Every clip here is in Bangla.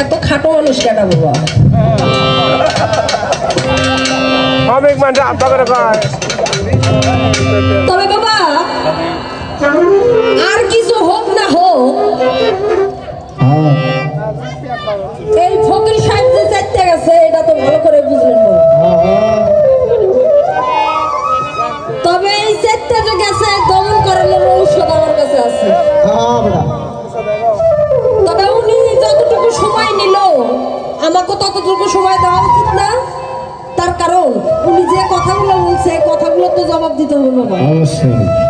এত খাটো মানুষ কেটা বাবা তবে বাবা আর কিছু হোক না হোক এই ফকির সাহেব যে চাইতে গেছে এটা তো ভালো করে বুঝলেন তবে এই চাইতে যে গেছে দমন করানোর ঔষধ আমার কাছে আছে তবে উনি যতটুকু সময় নিল আমাকে ততটুকু সময় দেওয়া উচিত না তার কারণ উনি যে কথাগুলো বলছে কথাগুলো তো জবাব দিতে হবে বাবা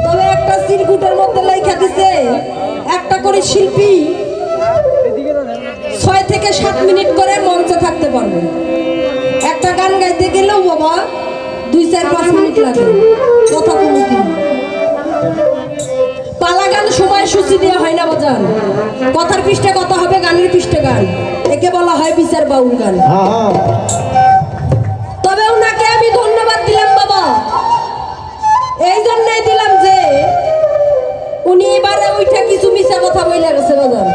তবে একটা সিরকুটের মধ্যে লেখা দিছে একটা করে শিল্পী 6 থেকে 7 মিনিট করে মঞ্চে থাকতে পারবে একটা গান গাইতে গেলেও বাবা 2-4-5 মিনিট লাগে কথা বলতে পালা গান সময় সূচি দেওয়া হয় না বাজান কথার পৃষ্ঠে কথা হবে গানের পৃষ্ঠে গান একে বলা হয় বিচার বাউল গান তবে ওনাকে আমি ধন্যবাদ দিলাম বাবা এই জন্যই দিলাম যে উনি এবারে ওইটা কিছু মিছা কথা বলে গেছে বাজান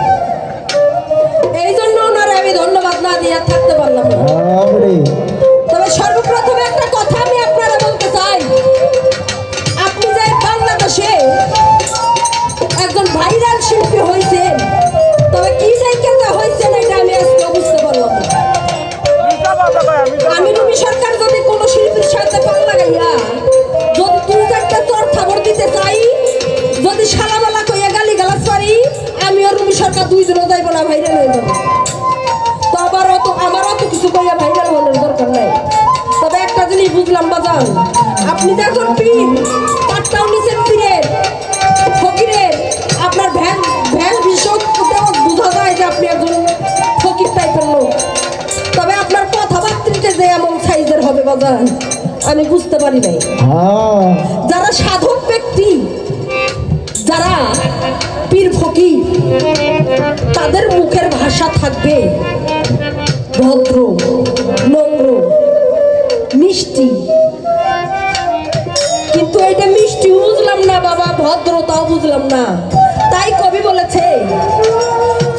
এই জন্য ওনারে আমি ধন্যবাদ না দিয়ে থাকতে পারলাম না তবে সর্বপ্রথমে একটা কথা আমি আপনারা বলতে চাই আপনি যে বাংলাদেশে একজন ভাইরাল শিল্পী হয়েছেন তবে কি জায়গাতে হয়েছেন এটা আমি আজকে বুঝতে পারলাম আমি রবি সরকার যদি কোনো শিল্পীর সাথে পাল লাগাইয়া যদি 2-4টা চর থাবর দিতে চাই যদি সালামালা কইয়া গালি গালাজ পারি আমিও রবি সরকার 2 জনও যাইব না ভাইরাল হয়ে যাবো তো আমার অত কিছু কইয়া ভাইরাল হওয়ার দরকার নাই তবে একটা জিনিস বুঝলাম বাজান আপনি যখন পীর তারটাও নিচের পীরের ফকিরের আপনার ভ্যান বিষয় বোঝা যায় যে আপনি একজন ফকির টাইপের লোক তবে আপনার কথাবার্তাতে যে এমন সাইজের হবে বাজান আমি বুঝতে পারি নাই যারা সাধক ব্যক্তি যারা পীর ফকির তাদের মুখের ভাষা থাকবে ভদ্র নম্র মিষ্টি কিন্তু এটা মিষ্টি বুঝলাম না বাবা ভদ্রতাও বুঝলাম না তাই কবি বলেছে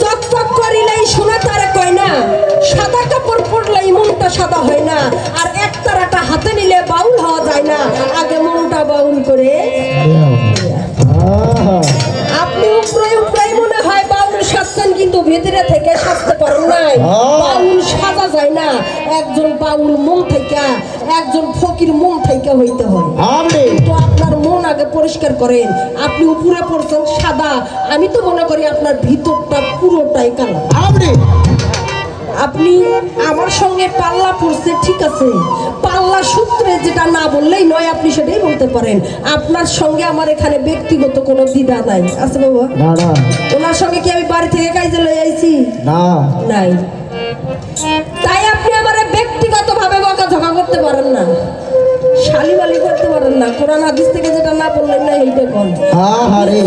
চকচক করিলেই সোনা তারা কয় না সাদা কাপড় পরলেই মনটা সাদা হয় না আর একতারাটা হাতে নিলে বাউল হওয়া যায় না আগে মনটা বাউল করে আপনি উপরে উপরে মনে হয় বাউল সাজছেন কিন্তু ভেতরে থেকে সাজতে পারেন নাই বাউল সাজা যায় না একজন বাউল মন থেকে একজন ফকির মন থেকে হইতে হয় তো আপনার মন আগে পরিষ্কার করেন আপনি উপরে পড়ছেন সাদা আমি তো মনে করি আপনার ভিতরটা পুরোটাই কালো আপনি আমার সঙ্গে পাল্লা পড়ছে ঠিক আছে পাল্লা সূত্রে যেটা না বললেই নয় আপনি সেটাই বলতে পারেন আপনার সঙ্গে আমার এখানে ব্যক্তিগত কোনো দ্বিধা নাই আছে বাবা না ওনার সঙ্গে কি আমি বাড়ি থেকে কাজে লয়ে আইছি না নাই তাই আপনি আমার ব্যক্তিগত ভাবে বকাঝকা করতে পারেন না শালিবালি করতে পারেন না কোরআন হাদিস থেকে যেটা না বললেন না এইটা কোন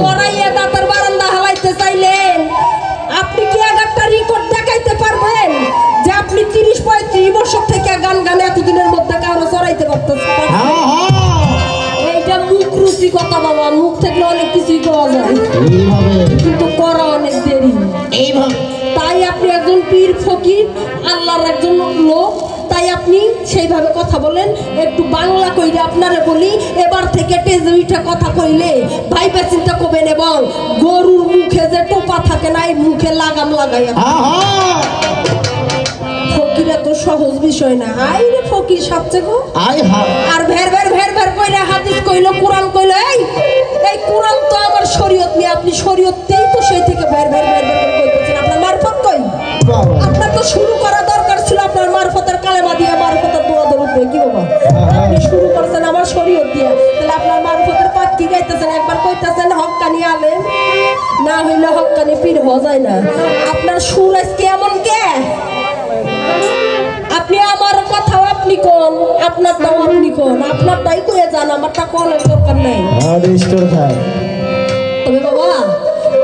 চড়াইয়া দাঁতের বারান্দা হালাইতে চাইলেন আপনি কি একটা রেকর্ড দেখাইতে পারবেন যে আপনি 30-35 বছর থেকে গান গানে এতদিনের মধ্যে কারো চড়াইতে পারতেছেন এইটা মুখ রুচি কথা বাবা মুখ থেকে অনেক কিছুই পাওয়া যায় কিন্তু করা অনেক দেরি তাই আপনি একজন পীর ফকির আল্লাহর একজন লোক তাই আপনি সেইভাবে কথা বলেন একটু বাংলা কইলে আপনারে বলি এবার থেকে টেজে উঠে কথা কইলে ভাইবা চিন্তা করবেন এবং গরুর মুখে যে টোপা থাকে না এই মুখে লাগাম লাগাইয়া ফকির এত সহজ বিষয় না আই রে ফকির সাথে গো আর ভের ভের কইরা হাদিস কইলো কোরআন কইলো এই কোরআন তো আমার শরীয়ত নিয়ে আপনি শরীয়ততেই তো সেই থেকে ভের কইতেছেন আপনার মারফত কই আপনার তো শুরু করা দরকার ছিল আপনার মারফতের কালেমা দিয়ে মারফতের দোয়া দেব কি বাবা আপনি শুরু করছেন আমার শরীয়ত দিয়ে তাহলে আপনার মারফতের পাঠ কি গাইতেছেন একবার কইতেছেন হক্কানি আলেম না হইলে হক্কানি পীর হওয়া যায় না আপনার সুর আজকে এমন কে আপনি আমার কথাও আপনি কোন আপনারটাও আপনি কোন আপনারটাই কয়ে যান আমারটা কোনের দরকার নাই তবে বাবা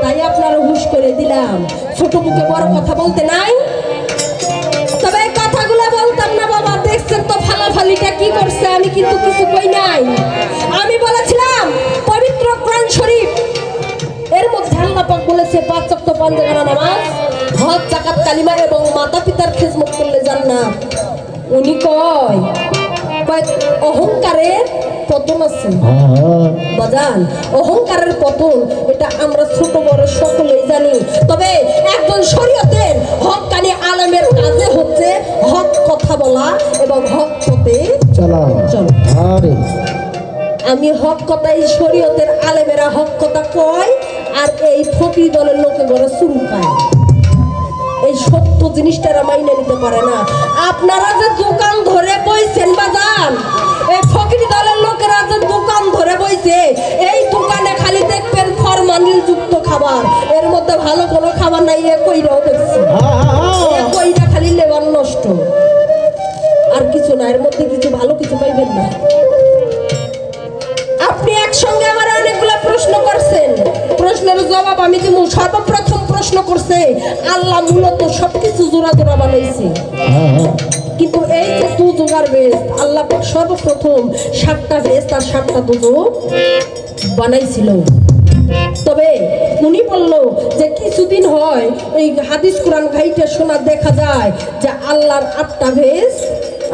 তাই আপনার হুশ করে দিলাম ছোট মুখে বড় কথা বলতে নাই তবে এই কথাগুলো বলতাম না বাবা দেখছেন তো ফালাফালিটা কি করছে আমি কিন্তু কিছু কই নাই আমি বলেছিলাম পবিত্র কোরআন শরীফ এর মধ্যে আল্লাহ পাক বলেছে 5 ওয়াক্ত পাঁচ ওয়াক্ত নামাজ হজ যাকাত কালিমা এবং মাতা পিতার খেজমত করলে জান্নাত। উনি কয় অহংকারের পতন আছে বাজান, অহংকারের পতন এটা আমরা ছোট বড় সকলেই জানি। তবে একজন শরীয়তের হক্কানি আলেমের কাজে হচ্ছে হক কথা বলা এবং হক পথে চলা। আমি হক কথাই, শরীয়তের আলেমেরা হক কথা কয় আর এই ফকির দলের লোকে বড় চুলকায়। এই সত্য জিনিসটা মাইনে নিতে পারে না। আপনারা যে দোকান ধরে বইছেন বাজান, এই ফকির দলের লোকেরা যে দোকান ধরে বইছে, এই দোকানে খালি দেখবেন ফরমালিন যুক্ত খাবার, এর মধ্যে ভালো কোনো খাবার নাই। এ কইরাও দেখছি, কইরা খালি লেবার নষ্ট, আর কিছু না, এর মধ্যে কিছু ভালো কিছু পাইবেন না। আপনি একসঙ্গে আমার অনেকগুলো প্রশ্ন করছেন, প্রশ্নের জবাব আমি দিব। সর্বপ্রথম প্রশ্ন করছে আল্লাহ মূলত সবকিছু জোড়া জোড়া বানাইছে, কিন্তু এই যে দুজোগার বেশ আল্লাহ সর্বপ্রথম 7টা বেশ আর 7টা দুজো বানাইছিল। তবে উনি বলল যে কিছুদিন হয় এই হাদিস কোরআন ঘাইটে শোনা দেখা যায় যে আল্লাহর 8টা ভেস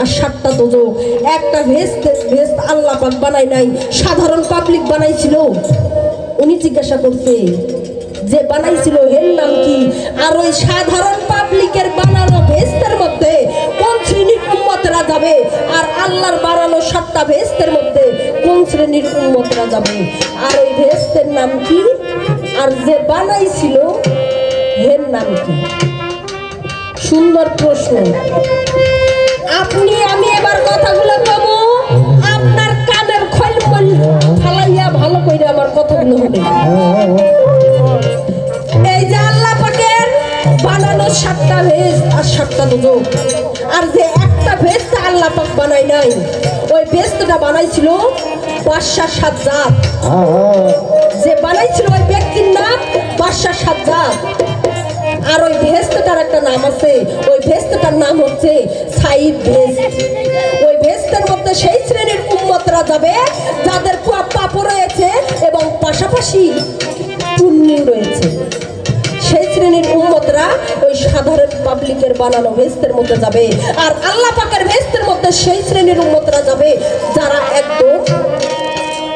আর 7টা দুজো। একটা ভেস আল্লাহ পাক বানাই নাই, সাধারণ পাবলিক বানাইছিল। উনি জিজ্ঞাসা করছে যে বানাইছিল এর নাম কি, আর ওই সাধারণ পাবলিকের বানানো ভেস্তের মধ্যে কোন শ্রেণীর উম্মতরা যাবে, আর আল্লাহর বানানো 7টা ভেস্তের মধ্যে কোন শ্রেণীর উম্মতরা যাবে, আর ওই ভেস্তের নাম কি, আর যে বানাইছিল এর নাম কি? সুন্দর প্রশ্ন। আপনি আমি এবার কথাগুলো কব, আপনার কানের খৈল ফালাইয়া ভালো করে আমার কথাগুলো হবে। এই যে আল্লাহ পাকের বানানো 7টা ভেজ আর 7টা দুজো, আর যে একটা ভেজটা আল্লাহ পাক বানাই নাই, ওই ভেজটা বানাইছিল বাদশাহ সাজ্জাদ। যে বানাইছিল ওই ব্যক্তির নাম বাদশাহ সাজ্জাদ। আর ওই ভেস্টটার একটা নাম আছে, ওই ভেস্টটার নাম হচ্ছে সাইদ ভেস্ট। ওই ভেস্টের মধ্যে সেই শ্রেণীর উম্মতরা যাবে যাদের পাপ রয়েছে এবং পাশাপাশি পুণ্য রয়েছে। সেই শ্রেণীর উম্মতরা ওই সাধারণ পাবলিকের বানানো ভেস্টের মধ্যে যাবে, আর আল্লাহ পাকের ভেস্টের মধ্যে সেই শ্রেণীর উম্মতরা যাবে যারা একদম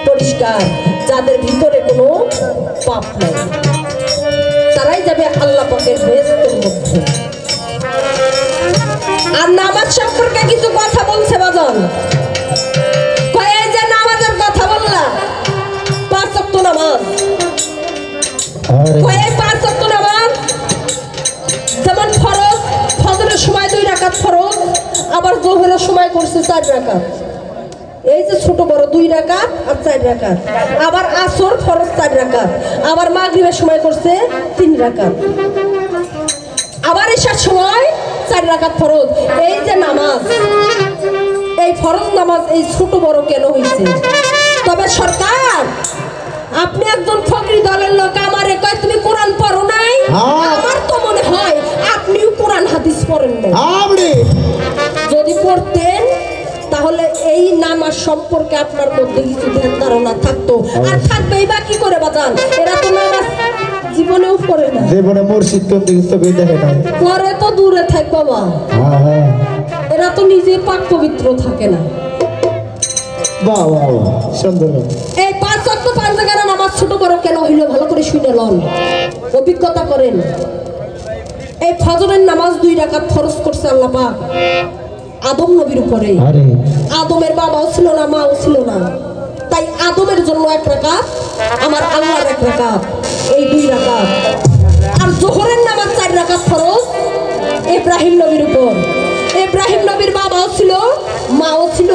পরিষ্কার, যাদের ভিতরে কোনো পাপ নাই, তারাই যাবে আল্লাহ পাকের ভেস্টের মধ্যে। আর নামাজ সম্পর্কে কিছু কথা বলছে বাজান, এই যে নামাজের কথা বললাম, 5 ওয়াক্ত নামাজ, এই 5 ওয়াক্ত নামাজ যেমন ফরজ, ফজরের সময় 2 রাকাত ফরজ, আবার যোহরের সময় করছে 4 রাকাত। এই যে ছোট বড় 2 রাকাত আর 4 রাকাত, আবার আসর ফরজ 4 রাকাত, আবার মাগরিবের সময় করছে 3 রাকাত, আবার ঈশার সময় 4 রাকাত ফরজ। এই যে নামাজ, এই ফরজ নামাজ এই ছোট বড় কেন হয়েছে? তবে সরকার, আপনি একজন ফকির দলের লোক, আমারে কয় তুমি কোরআন পড়ো নাই? আমার তো মনে হয় আপনিও কোরআন হাদিস পড়েন না। যদি পড়তেন তাহলে এই নামাজ সম্পর্কে আপনার মধ্যে কিছু ধারণা থাকতো, আর থাকবেই বা কি করে বাজান? এরা তো নামাজ জীবনেও পড়ে না, জীবনে মসজিদ তো দেখে না, পরে তো দূরে থাক বাবা। এরা তো নিজে পাক পবিত্র থাকে না। এই 5 ওয়াক্ত 5 জায়গার নামাজ ছোট বড় কেন হইল ভালো করে শুনে লন, অভিজ্ঞতা করেন। এই ফজরের নামাজ 2 রাকাত ফরজ করছে আল্লাহ পাক আদম নবীর উপরে। আদমের বাবাও ছিল না, মাও ছিল না, তাই আদমের জন্য 1 রাকাত, আমার আল্লাহর 1 রাকাত, এই 2 রাকাত। আর যোহরের নামাজ 4 রাকাত ফরজ ইব্রাহিম নবীর উপর। ইব্রাহিম নবীর বাবাও ছিল, মাও ছিল,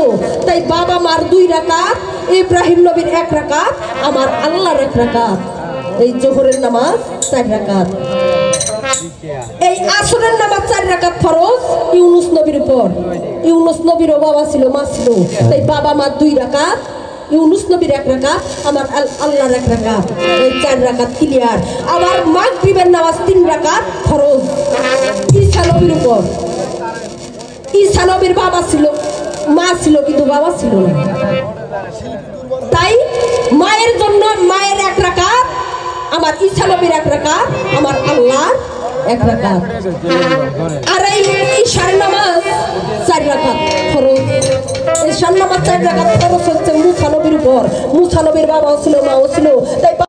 তাই বাবা মার 2 রাকাত, ইব্রাহিম নবীর 1 রাকাত, আমার আল্লাহর 1 রাকাত। এই যোহরের নামাজ 4 রাকাত। এই আসরের নামাজ 4 রাকাত ফরজ ইউনুস নবীর উপর। ইউনুস নবীরও বাবা ছিল, মা ছিল, তাই বাবা মার 2 রাকাত, ইউনুস নবীর 1 রাকাত, আমার আল্লাহর 1 রাকাত, এই 4 রাকাত ক্লিয়ার। আবার মাগরিবের নামাজ 3 রাকাত ফরজ ঈসা নবীর উপর। ঈসা নবীর বাবা ছিল, মা ছিল, কিন্তু বাবা ছিল না, তাই মায়ের জন্য মায়ের 1 রাকাত, আমার ঈসা নবীর 1 রাকাত, আমার আল্লাহর 1 রাকাত আর এই ঈশার নামাজ 4 রাকাত ফরজ ঈশার নামাজ 4 রাকাত ফরজ হচ্ছে মুসা নবীর উপর মুসা নবীর বাবাও ছিল মাও ছিল তাই